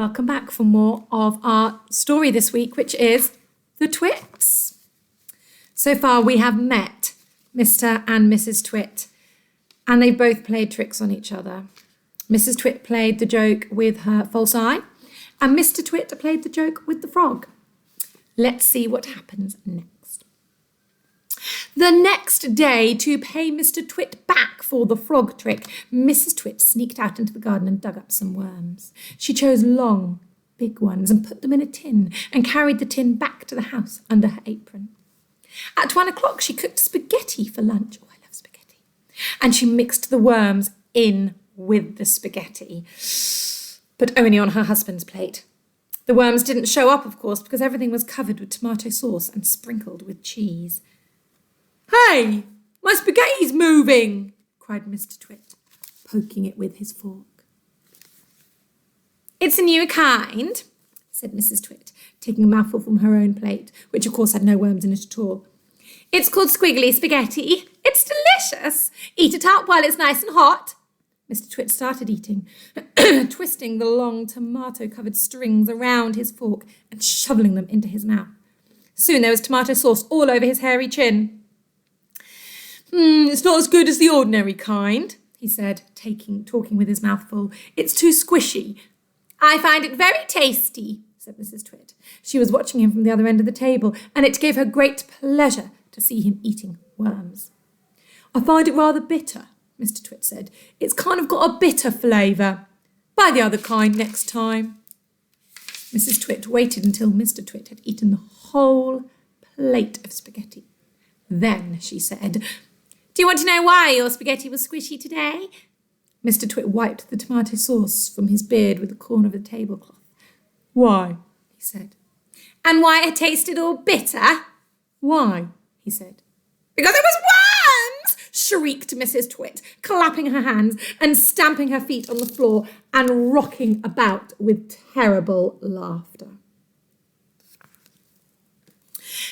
welcome back for more of our story this week, which is the Twits. So far we have met Mr. and Mrs. Twit, and they both played tricks on each other. Mrs. Twit played the joke with her false eye, and Mr. Twit played the joke with the frog. Let's see what happens next. The next day, to pay Mr. Twit back for the frog trick, Mrs. Twit sneaked out into the garden and dug up some worms. She chose long, big ones and put them in a tin and carried the tin back to the house under her apron. At 1 o'clock, she cooked spaghetti for lunch. Oh, I love spaghetti. And she mixed the worms in with the spaghetti, but only on her husband's plate. The worms didn't show up, of course, because everything was covered with tomato sauce and sprinkled with cheese. "Hey, my spaghetti's moving!" cried Mr. Twit, poking it with his fork. "It's a new kind," said Mrs. Twit, taking a mouthful from her own plate, which of course had no worms in it at all. "It's called squiggly spaghetti. It's delicious. Eat it up while it's nice and hot." Mr. Twit started eating, twisting the long tomato-covered strings around his fork and shoveling them into his mouth. Soon there was tomato sauce all over his hairy chin. "It's not as good as the ordinary kind," he said, talking with his mouth full. "It's too squishy." "I find it very tasty," said Mrs. Twit. She was watching him from the other end of the table, and it gave her great pleasure to see him eating worms. "I find it rather bitter," Mr. Twit said. "It's kind of got a bitter flavour. Buy the other kind next time." Mrs. Twit waited until Mr. Twit had eaten the whole plate of spaghetti. Then she said, "Do you want to know why your spaghetti was squishy today?" Mr. Twit wiped the tomato sauce from his beard with the corner of the tablecloth. "Why?" he said. "And why it tasted all bitter?" "Why?" he said. "Because it was worms!" shrieked Mrs. Twit, clapping her hands and stamping her feet on the floor and rocking about with terrible laughter.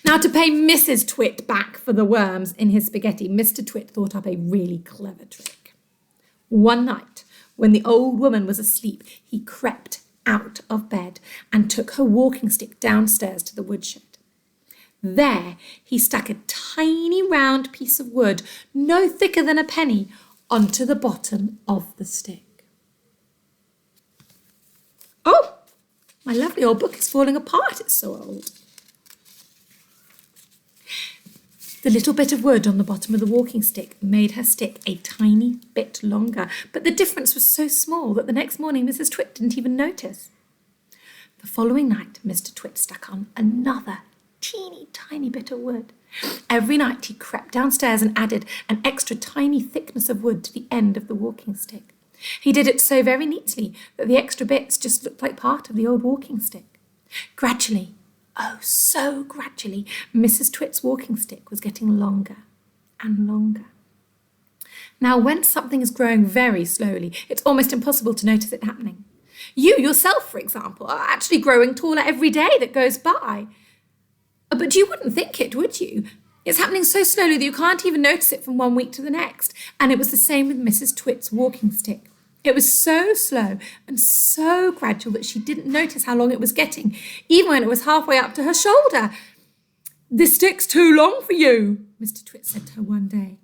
Now, to pay Mrs. Twit back for the worms in his spaghetti, Mr. Twit thought up a really clever trick. One night, when the old woman was asleep, he crept out of bed and took her walking stick downstairs to the woodshed. There, he stuck a tiny round piece of wood, no thicker than a penny, onto the bottom of the stick. "Oh, my lovely old book is falling apart, it's so old." The little bit of wood on the bottom of the walking stick made her stick a tiny bit longer, but the difference was so small that the next morning Mrs. Twit didn't even notice. The following night, Mr. Twit stuck on another teeny tiny bit of wood. Every night he crept downstairs and added an extra tiny thickness of wood to the end of the walking stick. He did it so very neatly that the extra bits just looked like part of the old walking stick. Gradually, oh, so gradually, Mrs. Twit's walking stick was getting longer and longer. Now, when something is growing very slowly, it's almost impossible to notice it happening. You yourself, for example, are actually growing taller every day that goes by. But you wouldn't think it, would you? It's happening so slowly that you can't even notice it from one week to the next. And it was the same with Mrs. Twit's walking stick. It was so slow and so gradual that she didn't notice how long it was getting, even when it was halfway up to her shoulder. "This stick's too long for you," Mr. Twit said to her one day.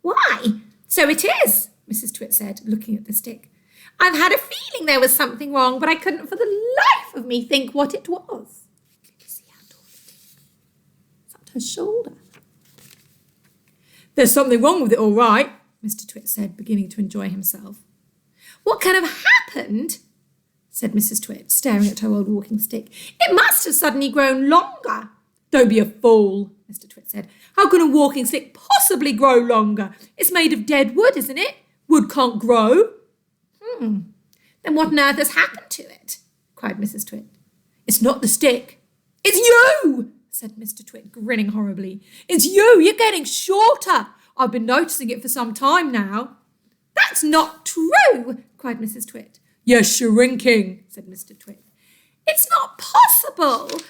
"Why, so it is," Mrs. Twit said, looking at the stick. "I've had a feeling there was something wrong, but I couldn't for the life of me think what it was." Can you see how tall it is? It's up to her shoulder. "There's something wrong with it, all right," Mr. Twit said, beginning to enjoy himself. "What can have happened?" said Mrs. Twit, staring at her old walking stick. "It must have suddenly grown longer." "Don't be a fool," Mr. Twit said. "How can a walking stick possibly grow longer? It's made of dead wood, isn't it? Wood can't grow." "Then what on earth has happened to it?" cried Mrs. Twit. "It's not the stick. It's you," said Mr. Twit, grinning horribly. "It's you. You're getting shorter. I've been noticing it for some time now." "That's not true," cried Mrs. Twit. "You're shrinking," said Mr. Twit. "It's not possible."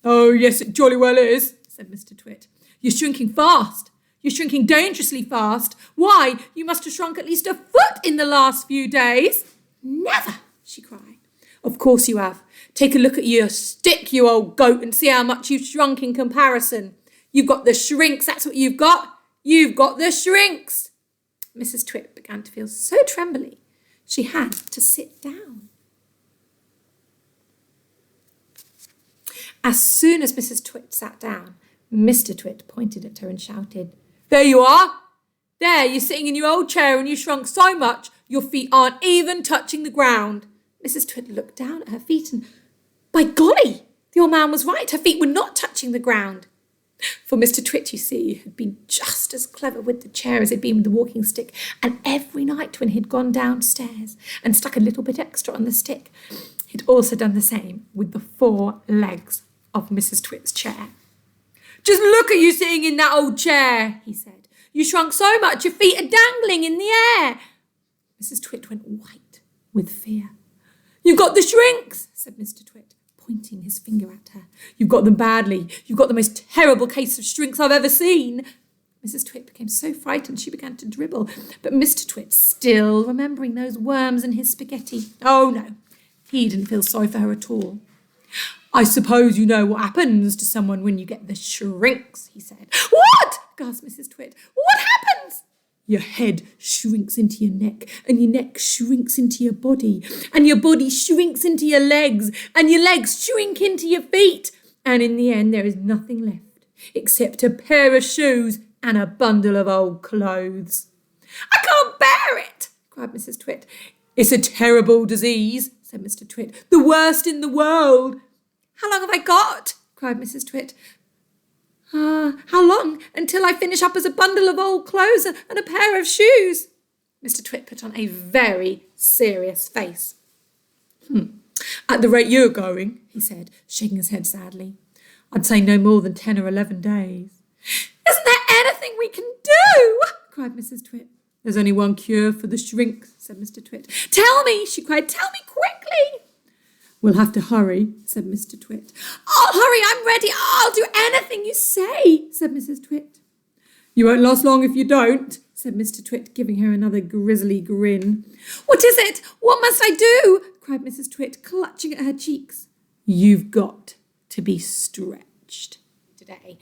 "Oh, yes, it jolly well is," said Mr. Twit. "You're shrinking fast. You're shrinking dangerously fast. Why, you must have shrunk at least a foot in the last few days." "Never," she cried. Of course you have. Take a look at your stick, you old goat, and see how much you've shrunk in comparison. You've got the shrinks, that's what you've got. You've got the shrinks. Mrs. Twit began to feel so trembly, she had to sit down. As soon as Mrs. Twit sat down, Mr. Twit pointed at her and shouted, "There you are! There, you're sitting in your old chair and you shrunk so much your feet aren't even touching the ground." Mrs. Twit looked down at her feet and, by golly, the old man was right. Her feet were not touching the ground. For Mr. Twit, you see, had been just as clever with the chair as he'd been with the walking stick, and every night when he'd gone downstairs and stuck a little bit extra on the stick, he'd also done the same with the 4 legs of Mrs. Twit's chair. "Just look at you sitting in that old chair," he said. "You shrunk so much your feet are dangling in the air." Mrs. Twit went white with fear. "You've got the shrinks," said Mr. Twit, pointing his finger at her. "You've got them badly. You've got the most terrible case of shrinks I've ever seen." Mrs. Twit became so frightened she began to dribble, but Mr. Twit, still remembering those worms in his spaghetti, oh no, he didn't feel sorry for her at all. "I suppose you know what happens to someone when you get the shrinks," he said. "What?" gasped Mrs. Twit. "What happens?" "Your head shrinks into your neck, and your neck shrinks into your body, and your body shrinks into your legs, and your legs shrink into your feet, and in the end there is nothing left except a pair of shoes and a bundle of old clothes." "I can't bear it," cried Mrs. Twit. "It's a terrible disease," said Mr. Twit, "the worst in the world." "How long have I got?" cried Mrs. Twit. How long? Until I finish up as a bundle of old clothes and a pair of shoes." Mr. Twit put on a very serious face. "At the rate you're going," he said, shaking his head sadly, "I'd say no more than 10 or 11 days. "Isn't there anything we can do?" cried Mrs. Twit. "There's only one cure for the shrinks," said Mr. Twit. "Tell me," she cried, "tell me quickly." "We'll have to hurry," said Mr. Twit. "I'll hurry, I'm ready. I'll do anything you say," said Mrs. Twit. "You won't last long if you don't," said Mr. Twit, giving her another grisly grin. "What is it? What must I do?" cried Mrs. Twit, clutching at her cheeks. "You've got to be stretched today."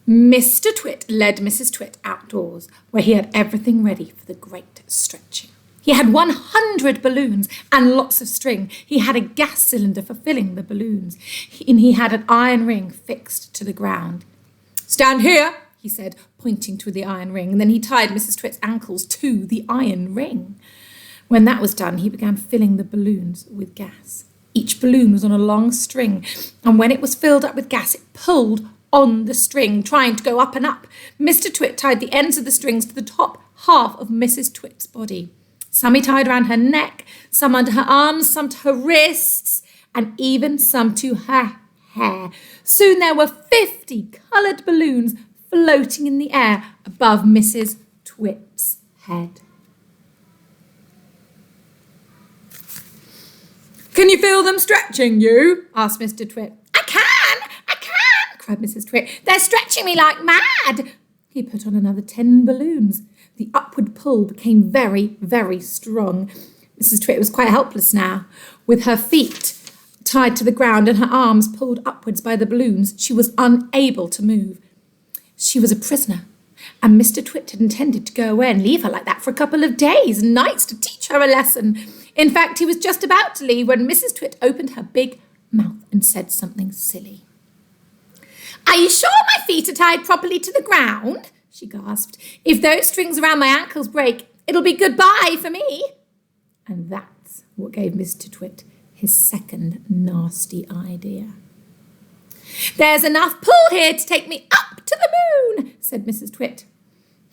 Mr. Twit led Mrs. Twit outdoors, where he had everything ready for the great stretching. He had 100 balloons and lots of string. He had a gas cylinder for filling the balloons, and he had an iron ring fixed to the ground. "Stand here," he said, pointing to the iron ring, and then he tied Mrs. Twit's ankles to the iron ring. When that was done, he began filling the balloons with gas. Each balloon was on a long string, and when it was filled up with gas, it pulled on the string, trying to go up and up. Mr. Twit tied the ends of the strings to the top half of Mrs. Twit's body. Some he tied around her neck, some under her arms, some to her wrists, and even some to her hair. Soon there were 50 coloured balloons floating in the air above Mrs. Twit's head. "Can you feel them stretching you?" asked Mr. Twit. I can, cried Mrs. Twit. "They're stretching me like mad." He put on another 10 balloons. The upward pull became very, very strong. Mrs. Twit was quite helpless now. With her feet tied to the ground and her arms pulled upwards by the balloons, she was unable to move. She was a prisoner, and Mr. Twit had intended to go away and leave her like that for a couple of days and nights to teach her a lesson. In fact, he was just about to leave when Mrs. Twit opened her big mouth and said something silly. "Are you sure my feet are tied properly to the ground?" she gasped. "If those strings around my ankles break, it'll be goodbye for me." And that's what gave Mr. Twit his second nasty idea. "There's enough pull here to take me up to the moon," said Mrs. Twit.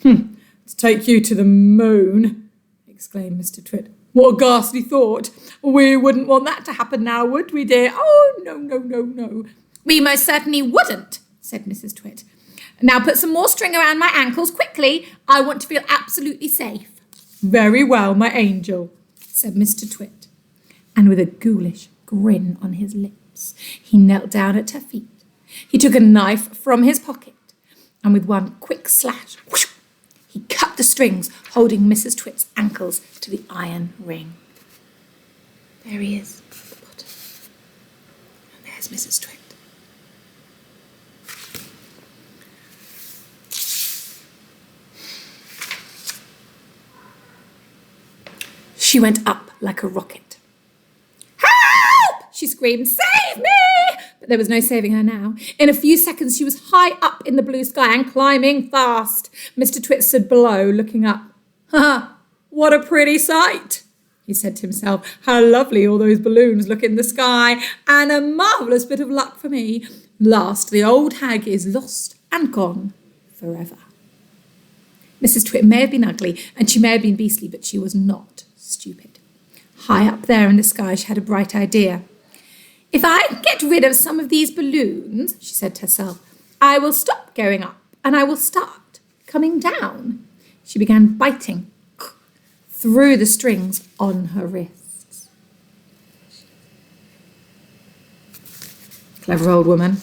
To take you to the moon," exclaimed Mr. Twit. "What a ghastly thought. We wouldn't want that to happen now, would we, dear?" "Oh, no. "We most certainly wouldn't," said Mrs. Twit. "Now put some more string around my ankles quickly. I want to feel absolutely safe." "Very well, my angel," said Mr. Twit. And with a ghoulish grin on his lips, he knelt down at her feet. He took a knife from his pocket, and with one quick slash, whoosh, he cut the strings holding Mrs. Twit's ankles to the iron ring. There he is. Where's Mrs. Twit? She went up like a rocket. Help! She screamed, save me! But there was no saving her now. In a few seconds, she was high up in the blue sky and climbing fast. Mr. Twit stood below, looking up. Ha! What a pretty sight, he said to himself. How lovely all those balloons look in the sky, and a marvellous bit of luck for me. Last, the old hag is lost and gone forever. Mrs. Twit may have been ugly, and she may have been beastly, but she was not stupid. High up there in the sky, she had a bright idea. If I can get rid of some of these balloons, she said to herself, I will stop going up and I will start coming down. She began biting through the strings on her wrists. Clever old woman.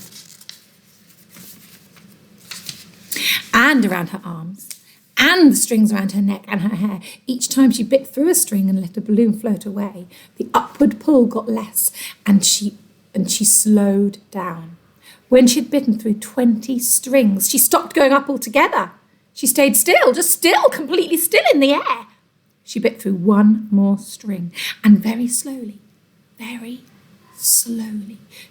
And around her arms, and the strings around her neck and her hair. Each time she bit through a string and let a balloon float away, the upward pull got less, and she slowed down. When she'd bitten through 20 strings, she stopped going up altogether. She stayed still, just still, completely still in the air. She bit through one more string, and very slowly,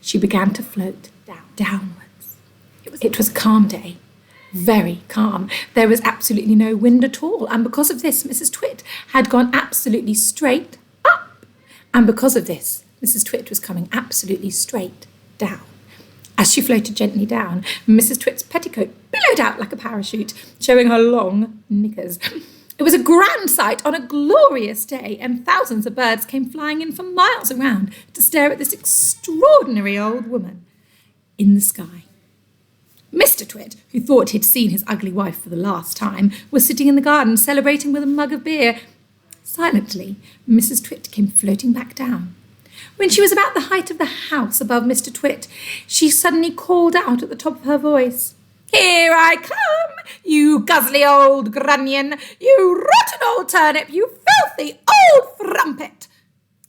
she began to float downwards. It was a calm day. Very calm. There was absolutely no wind at all, and because of this, Mrs. Twit had gone absolutely straight up. And because of this, Mrs. Twit was coming absolutely straight down. As she floated gently down, Mrs. Twit's petticoat billowed out like a parachute, showing her long knickers. It was a grand sight on a glorious day, and thousands of birds came flying in from miles around to stare at this extraordinary old woman in the sky. Mr. Twit, who thought he'd seen his ugly wife for the last time, was sitting in the garden celebrating with a mug of beer. Silently, Mrs. Twit came floating back down. When she was about the height of the house above Mr. Twit, she suddenly called out at the top of her voice, Here I come, you guzzly old grunion, you rotten old turnip, you filthy old frumpet.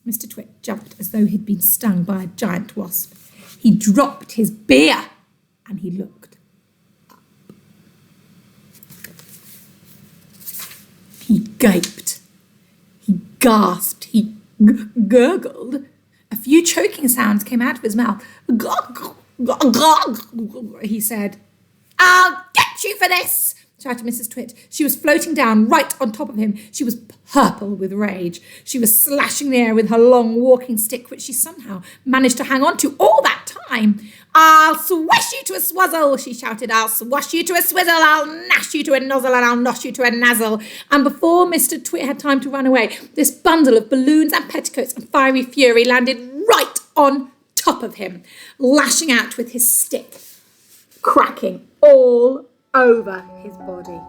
Mr. Twit jumped as though he'd been stung by a giant wasp. He dropped his beer and he looked. He gaped, he gasped, he gurgled. A few choking sounds came out of his mouth. Gog, gog, gog, he said. I'll get you for this, shouted Mrs. Twit. She was floating down right on top of him. She was purple with rage. She was slashing the air with her long walking stick, which she somehow managed to hang on to all that time. I'll swash you to a swazzle, she shouted. I'll swash you to a swizzle. I'll nash you to a nozzle, and I'll nosh you to a nazzle. And before Mr. Twit had time to run away, this bundle of balloons and petticoats and fiery fury landed right on top of him, lashing out with his stick, cracking all over his body.